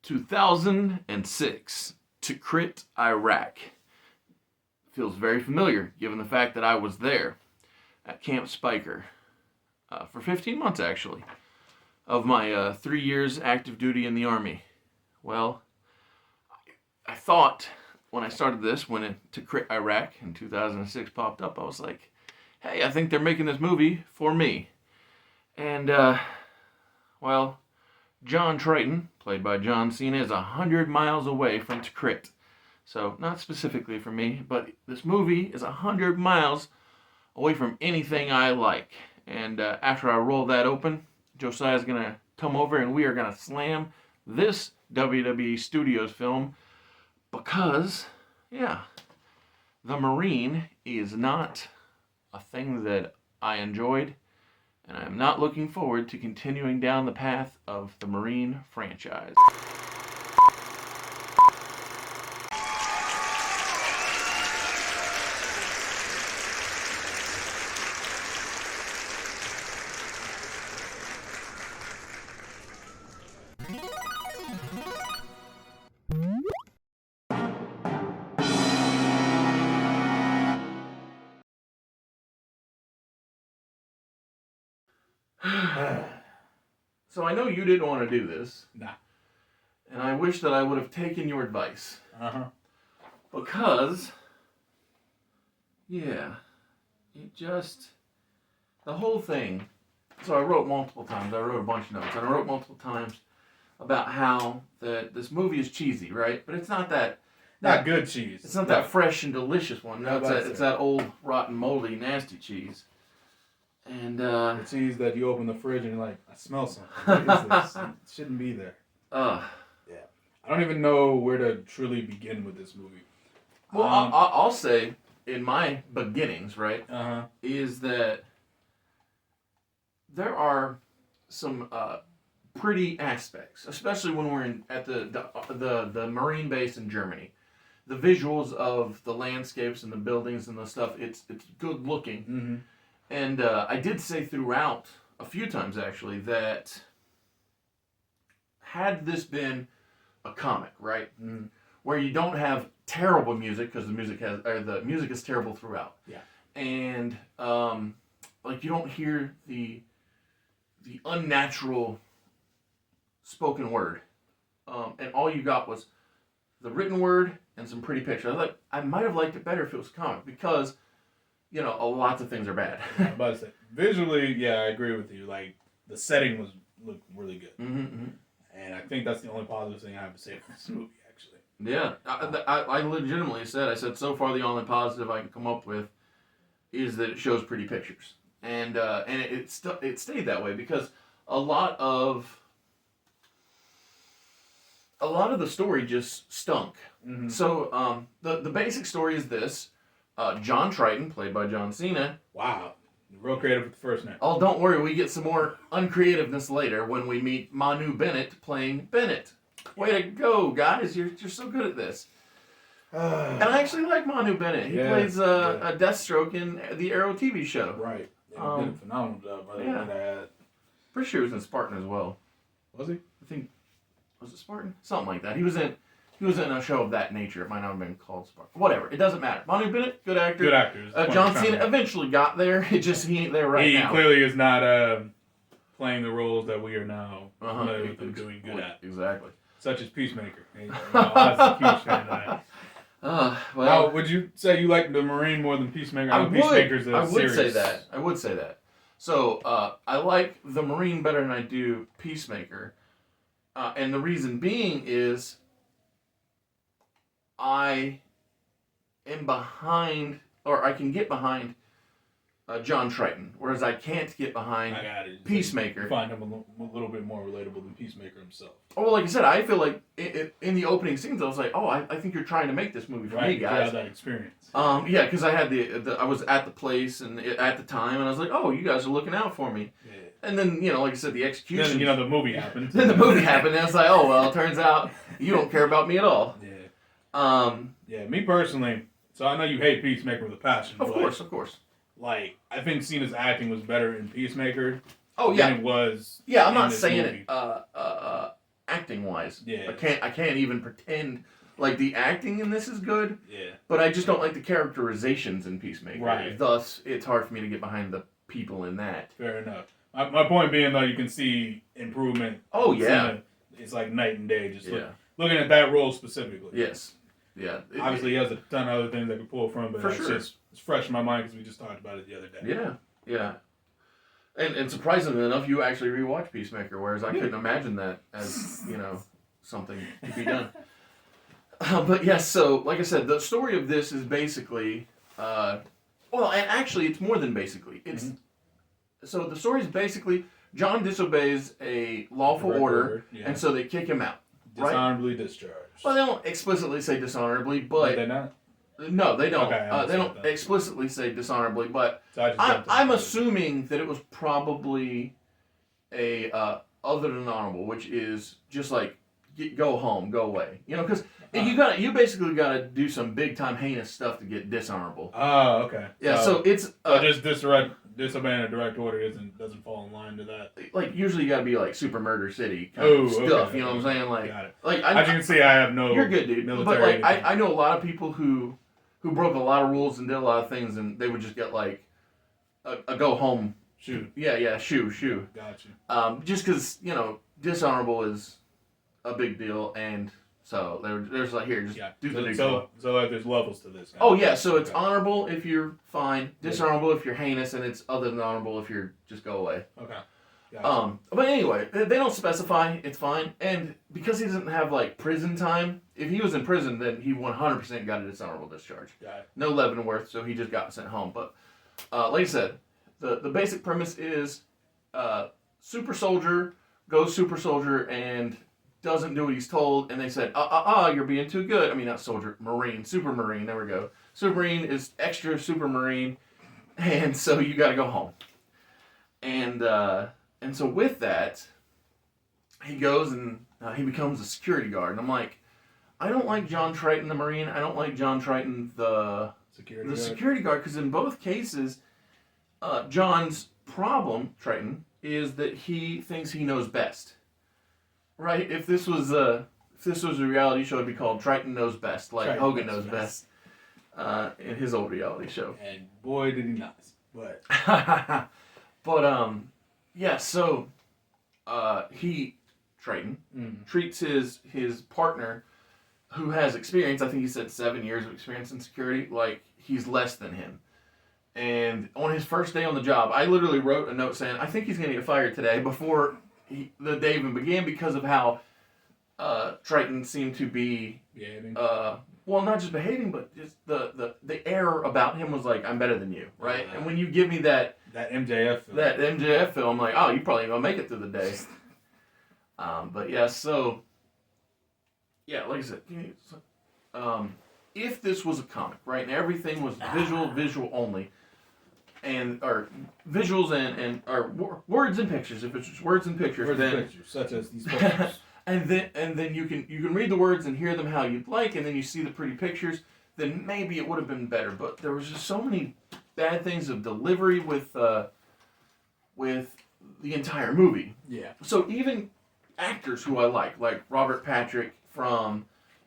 2006, Tikrit, Iraq. Feels very familiar, given the fact that I was there at Camp Spiker for 15 months, actually, of my 3 years active duty in the Army. Well, I thought when I started this, when Tikrit, Iraq in 2006 popped up, I was like, hey, I think they're making this movie for me. And, well, John Triton, played by John Cena, is 100 miles away from Tikrit. So, not specifically for me, but this movie is 100 miles away from anything I like. And after I roll that open, Josiah's going to come over and we are going to slam this WWE Studios film because, yeah, the Marine is not a thing that I enjoyed, and I'm not looking forward to continuing down the path of the Marine franchise. So I know you didn't want to do this. Nah. And I wish that I would have taken your advice. Uh-huh. Because, yeah, the whole thing. So I wrote multiple times. I wrote a bunch of notes. And I wrote multiple times about how this movie is cheesy, right? But it's not that. Not good cheese. It's not that fresh and delicious one. No, it's that old, rotten, moldy, nasty cheese. And the cheese that you open the fridge and you're like, I smell something. What is this? It shouldn't be there. Yeah. I don't even know where to truly begin with this movie. Well, I'll say in my beginnings, right, is that there are some pretty aspects, especially when we're at the Marine base in Germany. The visuals of the landscapes and the buildings and the stuff, it's good looking. Mm-hmm. And I did say throughout, a few times actually, that had this been a comic, right, where you don't have terrible music because the music is terrible throughout. Yeah. And like you don't hear the unnatural spoken word, and all you got was the written word and some pretty pictures. I might have liked it better if it was a comic because, you know, lots of things are bad. I'm about to say, visually, yeah, I agree with you. Like, the setting looked really good. Mm-hmm. And I think that's the only positive thing I have to say for this movie, actually. Yeah. I legitimately said so far the only positive I can come up with is that it shows pretty pictures. And it stayed that way because a lot of the story just stunk. Mm-hmm. So the basic story is this. John Triton, played by John Cena. Wow. Real creative with the first name. Oh, don't worry. We get some more uncreativeness later when we meet Manu Bennett playing Bennett. Way to go, guys. You're so good at this. And I actually like Manu Bennett. He plays a Deathstroke in the Arrow TV show. Right. Yeah, he did a phenomenal job. Yeah. Pretty sure he was in Spartan as well. Was he? I think, was it Spartan? Something like that. He was in a show of that nature. It might not have been called Spartan. Whatever. It doesn't matter. Manu Bennett, good actor. Good actor. John Cena eventually got there. It just, he ain't there right now. He clearly is not playing the roles that we are now familiar with him doing good at. Exactly. Such as Peacemaker. I was a huge fan of that. Well, would you say you like the Marine more than Peacemaker? I would say that. So, I like the Marine better than I do Peacemaker. And the reason being is I am behind, or I can get behind John Triton, whereas I can't get behind Peacemaker. You find him a little bit more relatable than Peacemaker himself. Oh, well, like I said, I feel like in the opening scenes, I was like, oh, I think you're trying to make this movie for me, guys. You have that experience. Yeah, because I had I was at the place and at the time, and I was like, oh, you guys are looking out for me. Yeah. And then, like I said, the execution. Then, the movie happened. Then the movie happened, and it's like, oh, well, it turns out you don't care about me at all. Yeah. Yeah, me personally, so I know you hate Peacemaker with a passion. Of course. Like, I think Cena's acting was better in Peacemaker than it was I'm not saying movie. It acting wise. Yeah. I can't even pretend like the acting in this is good. Yeah. But I just don't like the characterizations in Peacemaker. Right. Thus, it's hard for me to get behind the people in that. Fair enough. My point being, though, you can see improvement. Oh, yeah. It's like night and day. Just looking at that role specifically. Yes. Yeah. Obviously, he has a ton of other things I could pull from, but it's fresh in my mind because we just talked about it the other day. Yeah. Yeah. And surprisingly enough, you actually rewatched Peacemaker, whereas I couldn't imagine that as, something to be done. But yes, so like I said, the story of this is basically, and actually it's more than basically. It's so the story is basically John disobeys a lawful order, and so they kick him out. Dishonorably discharged. Well, they don't explicitly say dishonorably, but no, they not. No, they don't. Okay, they don't explicitly say dishonorably, but so I'm assuming that it was probably a other than honorable, which is just like go home, go away. Because you basically got to do some big time heinous stuff to get dishonorable. Oh, okay. Yeah, so it's just disobeying a direct order doesn't fall in line to that. Like usually you got to be like Super Murder City kind of stuff. Okay, you know what I'm saying? Like, got it. Like as you can see, I have no. You're good, dude. Military but like I know a lot of people who broke a lot of rules and did a lot of things, and they would just get like a go home. Shoot. Yeah, shoo. Gotcha. Just because dishonorable is a big deal, and so there's like here, just do the new so like there's levels to this. Oh yeah, so it's honorable if you're fine, dishonorable if you're heinous, and it's other than honorable if you're just go away. Okay. Gotcha. But anyway, they don't specify. It's fine, and because he doesn't have like prison time, if he was in prison, then he 100% got a dishonorable discharge. Got it. No Leavenworth, so he just got sent home. But like I said, the basic premise is super soldier goes super soldier and doesn't do what he's told, and they said, you're being too good. I mean, not soldier, marine, super marine. There we go. Super marine is extra super marine, and so you got to go home. And so with that, he goes and he becomes a security guard. And I'm like, I don't like John Triton the Marine. I don't like John Triton the security guard, because in both cases, John's problem, Triton, is that he thinks he knows best. Right? If this was a reality show, it'd be called Triton Knows Best, like Triton Hogan knows best in his old reality show. And boy, did he not. But yeah, so Triton, treats his partner, who has experience, I think he said 7 years of experience in security, like he's less than him. And on his first day on the job, I literally wrote a note saying, I think he's going to get fired today, before the day even began, because of how Triton seemed to be behaving. Well, not just behaving, but just the air about him was like, I'm better than you, right? And when you give me that MJF film, I'm like, oh, you probably ain't gonna make it through the day. But yeah, so yeah, like I said, if this was a comic, right, and everything was visual only, or visuals or words and pictures. If it's just words and pictures, such as these pictures. and then you can read the words and hear them how you'd like, and then you see the pretty pictures, then maybe it would have been better. But there was just so many bad things of delivery with the entire movie. Yeah. So even actors who I like Robert Patrick from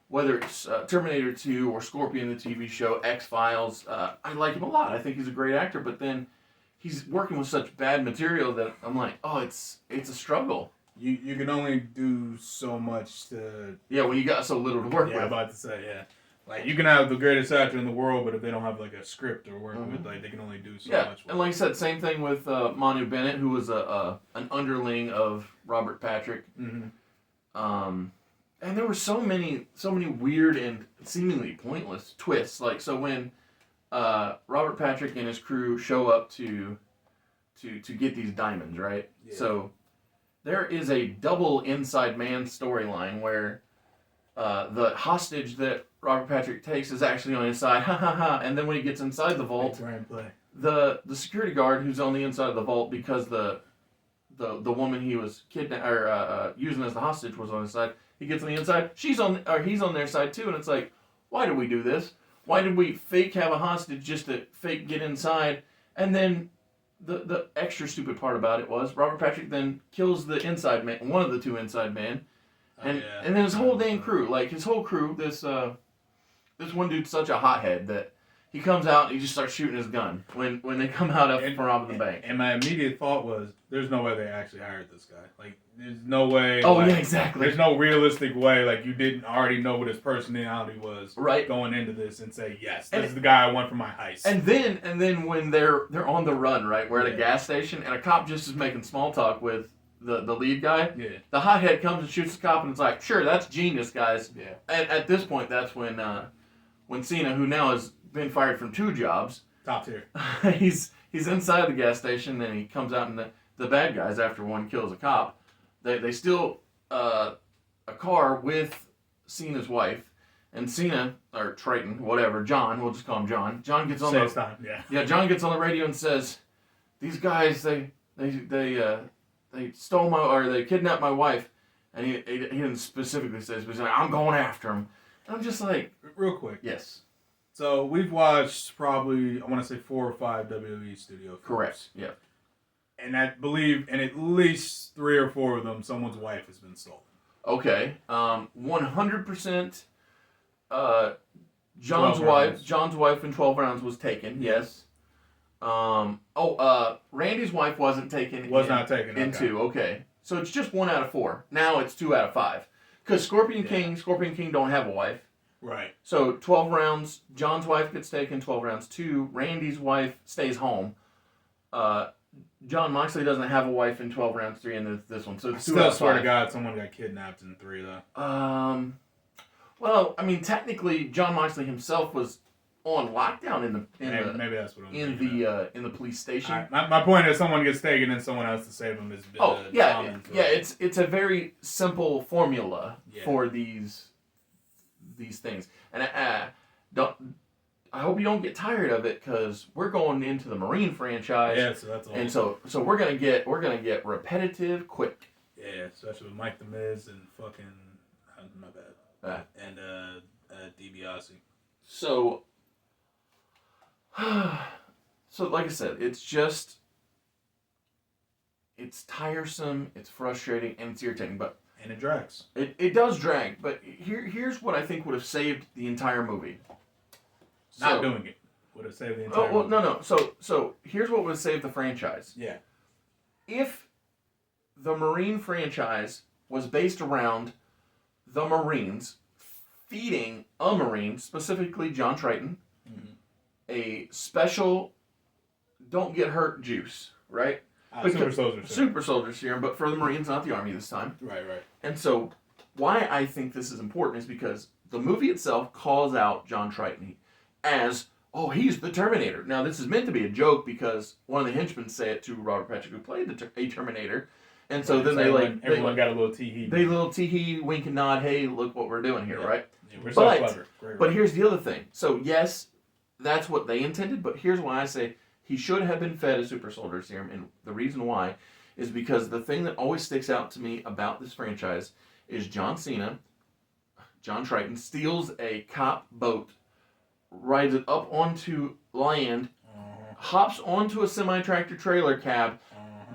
whether it's Terminator 2 or Scorpion, the TV show, X-Files, I like him a lot. I think he's a great actor, but then he's working with such bad material that I'm like, oh, it's a struggle. You can only do so much to... Yeah, when you got so little to work with. Yeah, I'm about to say, yeah. Like, you can have the greatest actor in the world, but if they don't have, like, a script to work with, like, they can only do so much. And like I said, same thing with Manu Bennett, who was an underling of Robert Patrick. Mm-hmm. And there were so many weird and seemingly pointless twists. Like, so when Robert Patrick and his crew show up to get these diamonds, right? Yeah. So there is a double Inside Man storyline where the hostage that Robert Patrick takes is actually on his side, and then when he gets inside the vault, the security guard who's on the inside of the vault, because the woman he was using as the hostage was on his side, he gets on the inside, he's on their side too, and it's like, why did we do this? Why did we fake have a hostage just to fake get inside? And then the extra stupid part about it was Robert Patrick then kills the inside man, one of the two inside men, And then his whole dang crew, like his whole crew, this one dude's such a hothead that he comes out and he just starts shooting his gun when they come out after robbing the bank. And my immediate thought was, there's no way they actually hired this guy. Like, there's no way. Oh, yeah, exactly. There's no realistic way, like, you didn't already know what his personality was right. going into this and say, yes, this is the guy I want for my heist. And then when they're on the run, right, we're at a gas station, and a cop just is making small talk with the lead guy. Yeah. The hothead comes and shoots the cop, and it's like, sure, that's genius, guys. Yeah. And at this point, that's when Cena, who now has been fired from 2 jobs, top tier. he's inside the gas station, and he comes out, and the bad guys, after one kills a cop, they steal a car with Cena's wife, and Cena, or Triton, whatever, John, we'll just call him John. John gets on John gets on the radio and says, these guys, they stole they kidnapped my wife, and he didn't specifically say this, but he's like, I'm going after him. And I'm just like, real quick. Yes. So we've watched probably, I want to say 4 or 5 WWE studio films. Correct. Yeah. And I believe in at least 3 or 4 of them, someone's wife has been stolen. Okay. 100%. John's wife in 12 rounds was taken. Yes. Randy's wife wasn't taken. Not taken. In 2. Okay. So it's just 1 out of 4. Now it's 2 out of 5. Because Scorpion King don't have a wife. Right. So 12 rounds, John's wife gets taken. 12 rounds 2. Randy's wife stays home. John Moxley doesn't have a wife in 12 rounds 3 in this one. So it's 2 out of 5. Swear to God, someone got kidnapped in 3 though. Well, I mean, technically, John Moxley himself was on lockdown maybe that's what I'm in the police station. Right. My point is, someone gets taken and someone else to save them is. It's a very simple formula for these things, and I hope you don't get tired of it because we're going into the Marine franchise. Yeah, so that's all. And so we're gonna get repetitive quick. Yeah, especially with Mike the Miz and fucking my bad. And DiBiase. So like I said, it's tiresome, it's frustrating, and it's irritating, and it drags. It does drag, but here's what I think would have saved the entire movie. Not doing it would have saved the entire movie. No. So here's what would have saved the franchise. Yeah. If the Marine franchise was based around the Marines feeding a Marine, specifically John Triton, a special don't get hurt juice, right? Super soldier serum, but for the Marines, not the Army this time. Right. And so why I think this is important is because the movie itself calls out John Triton as, oh, he's the Terminator. Now, this is meant to be a joke because one of the henchmen say it to Robert Patrick, who played a Terminator. And so then everyone got a little tee-hee. They little tee-hee, wink and nod, hey, look what we're doing here, right? Yeah, we're so clever. Great. But here's the other thing. So, yes, that's what they intended, but here's why I say he should have been fed a super soldier serum, and the reason why is because the thing that always sticks out to me about this franchise is John Cena, John Triton, steals a cop boat, rides it up onto land, hops onto a semi-tractor trailer cab,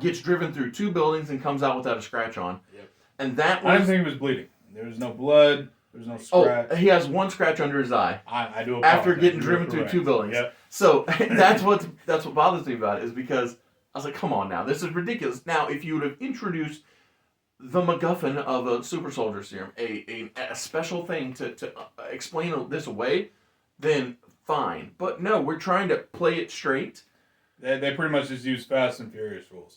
gets driven through 2 buildings, and comes out without a scratch on. Yep. And that was... I didn't think he was bleeding. There was no blood. There was no scratch. Oh, he has 1 scratch under his eye. I do apologize. After getting driven through 2 buildings. Yep. So that's what bothers me about it, is because I was like, come on now, this is ridiculous. Now, if you would have introduced the MacGuffin of a super soldier serum, a special thing to explain this away, then fine. But no, we're trying to play it straight. They pretty much just use Fast and Furious rules.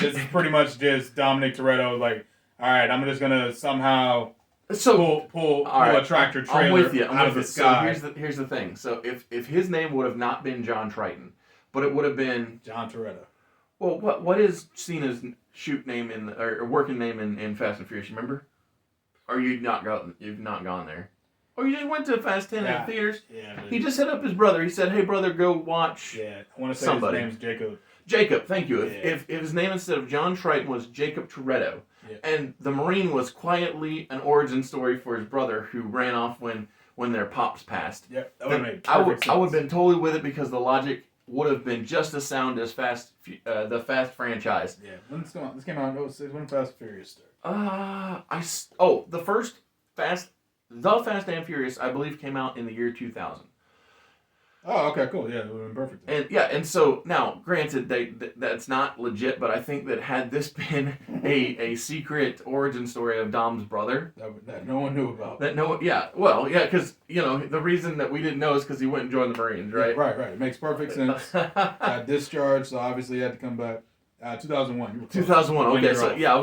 This is pretty much just Dominic Toretto, like, all right, I'm just gonna somehow pull a tractor trailer out of the sky. So here's the thing. So if his name would have not been John Triton, but it would have been John Toretto. Well, what is Cena's shoot name or working name in Fast and Furious? You remember? Or you've not gone there? Or you just went to Fast 10 in theaters? Yeah. He just hit up his brother. He said, "Hey brother, go watch." Yeah, I want to say somebody. His name's Jacob. Jacob, thank you. If his name instead of John Triton was Jacob Toretto, and the Marine was quietly an origin story for his brother who ran off when their pops passed. Yeah, that would have made perfect sense. I would have been totally with it because the logic would have been just as sound as the Fast franchise. Yeah, when this came out, when Fast and Furious The first Fast and Furious, I believe, came out in the year 2000. Oh, okay, cool. Yeah, it would have been perfect. And so now, granted, that's not legit, but I think that had this been a secret origin story of Dom's brother that no one knew about, because the reason that we didn't know is because he went and joined the Marines, right? Yeah, right. It makes perfect sense. Got discharged, so obviously he had to come back. 2001. 2001. Okay, so yeah,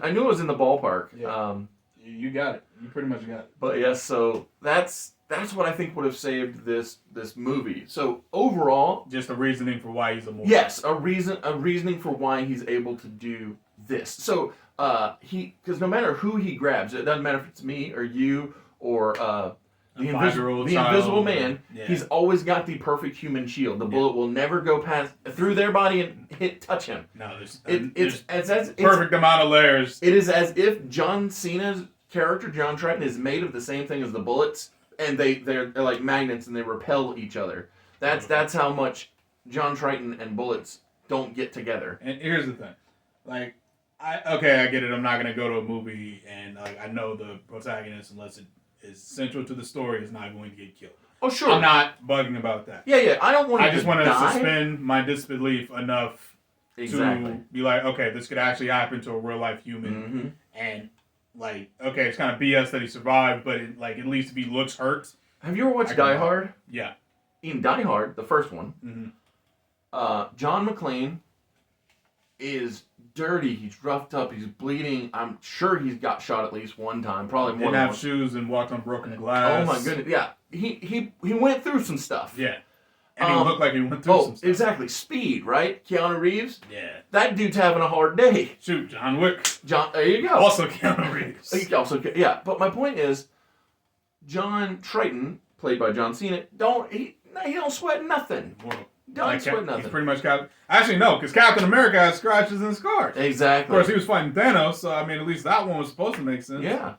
I knew it was in the ballpark. Yeah. You got it. You pretty much got it. But yes, so that's what I think would have saved this movie. So overall, just a reasoning for why he's immortal. Yes, a reasoning for why he's able to do this. So because no matter who he grabs, it doesn't matter if it's me or you or the Invisible Man. Yeah. He's always got the perfect human shield. The bullet will never go past through their body and touch him. No, it's perfect amount of layers. It is as if John Cena's character, John Triton, is made of the same thing as the bullets, and they're like magnets and they repel each other. That's how much John Triton and bullets don't get together. And here's the thing, I get it. I'm not gonna go to a movie and I know the protagonist, unless it is central to the story, is not going to get killed. Oh sure. I'm not bugging about that. Yeah. I don't want. I just want to suspend my disbelief enough to be like, okay, this could actually happen to a real life human, and okay, it's kind of BS that he survived, but at least if he looks hurt. Have you ever watched Die Hard? Yeah. In Die Hard, the first one, John McClane is dirty. He's roughed up. He's bleeding. I'm sure he's got shot at least one time, probably more. Didn't have shoes and walked on broken glass. Oh my goodness! Yeah, he went through some stuff. Yeah, and he looked like he went through some stuff. Exactly. Speed, right? Keanu Reeves. Yeah. That dude's having a hard day. Shoot, John Wick. There you go. Also Keanu Reeves. Yeah. But my point is, John Triton, played by John Cena, he don't sweat nothing. Don't sweat nothing. He's pretty much Actually, no, because Captain America has scratches and scars. Exactly. Of course, he was fighting Thanos, so I mean, at least that one was supposed to make sense. Yeah.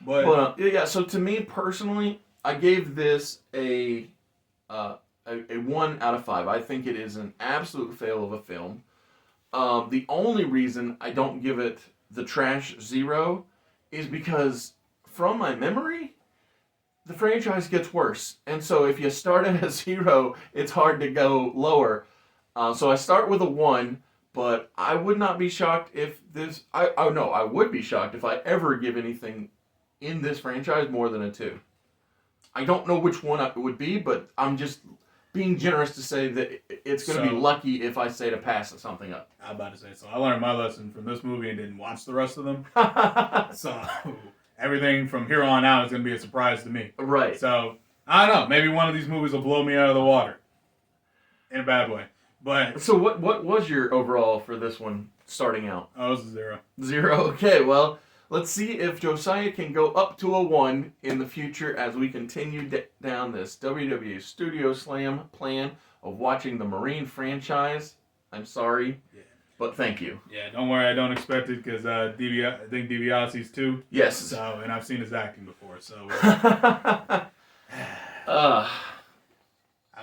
But so to me personally, I gave this a 1 out of 5. I think it is an absolute fail of a film. The only reason I don't give it the trash 0 is because, from my memory, the franchise gets worse. And so if you start at a 0, it's hard to go lower. So I start with a 1, but I would not be shocked if this... I would be shocked if I ever give anything in this franchise more than a 2. I don't know which one it would be, but I'm just being generous to say that it's going to be lucky if I say to pass something up. I'm about to say, so I learned my lesson from this movie and didn't watch the rest of them. So... everything from here on out is going to be a surprise to me. Right. So, I don't know. Maybe one of these movies will blow me out of the water. In a bad way. But so what was your overall for this one starting out? Oh, it was a 0. 0? Okay, well, let's see if Josiah can go up to a 1 in the future as we continue down this WWE Studio Slam plan of watching the Marine franchise. I'm sorry. Yeah. But thank you. Yeah, don't worry, I don't expect it because I think DiBiase's too. Yes. So, and I've seen his acting before, so. I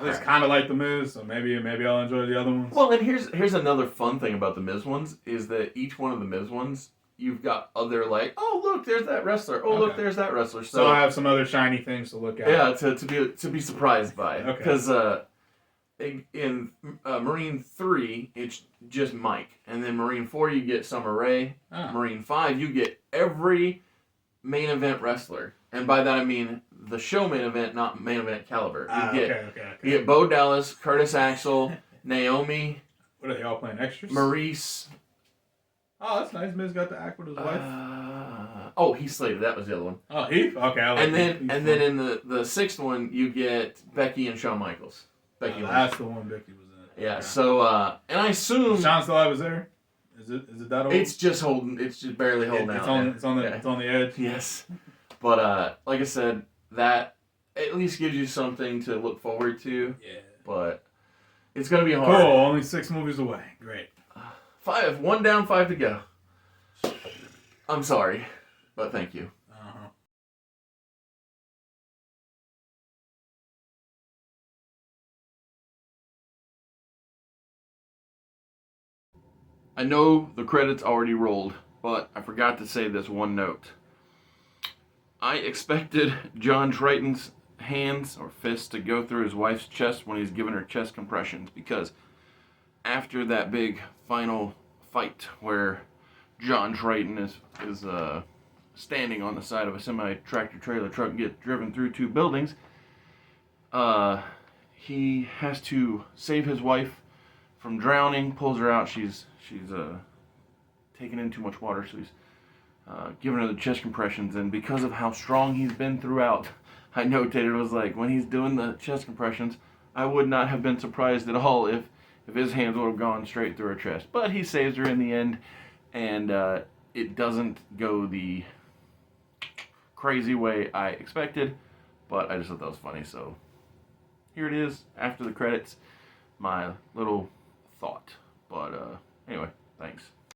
just kind of like The Miz, so maybe I'll enjoy the other ones. Well, and here's another fun thing about the Miz ones is that each one of the Miz ones, you've got other oh look, there's that wrestler. Oh look, there's that wrestler. So I have some other shiny things to look at. Yeah, to be surprised by. Okay. Because in Marine 3, it's just Mike. And then Marine 4, you get Summer Rae. Oh. Marine 5, you get every main event wrestler. And by that I mean the show main event, not main event caliber. You get Bo Dallas, Curtis Axel, Naomi. What are they all playing, extras? Maurice. Oh, that's nice. Miz got to act with his wife. He's Slater. That was the other one. Oh, Heath? Okay. And then in the 6th one, you get Becky and Shawn Michaels. That's the one Becky was in. Yeah. Okay. So, and I assume Shawn still was there. Is it that old? It's just barely holding out. It's on the edge. Yes. But like I said, that at least gives you something to look forward to. Yeah. But it's gonna be hard. Cool. Only 6 movies away. Great. 5. 1 down, 5 to go. I'm sorry, but thank you. I know the credits already rolled, But I forgot to say this one note. I expected John Triton's hands or fists to go through his wife's chest when he's giving her chest compressions, because after that big final fight where John Triton is standing on the side of a semi-tractor trailer truck and get driven through 2 buildings, he has to save his wife from drowning, pulls her out. She's taking in too much water, so he's giving her the chest compressions. And because of how strong he's been throughout, I notated, it was like, when he's doing the chest compressions, I would not have been surprised at all if his hands would have gone straight through her chest. But he saves her in the end, and it doesn't go the crazy way I expected, but I just thought that was funny. So here it is, after the credits, my little thought. But anyway, thanks.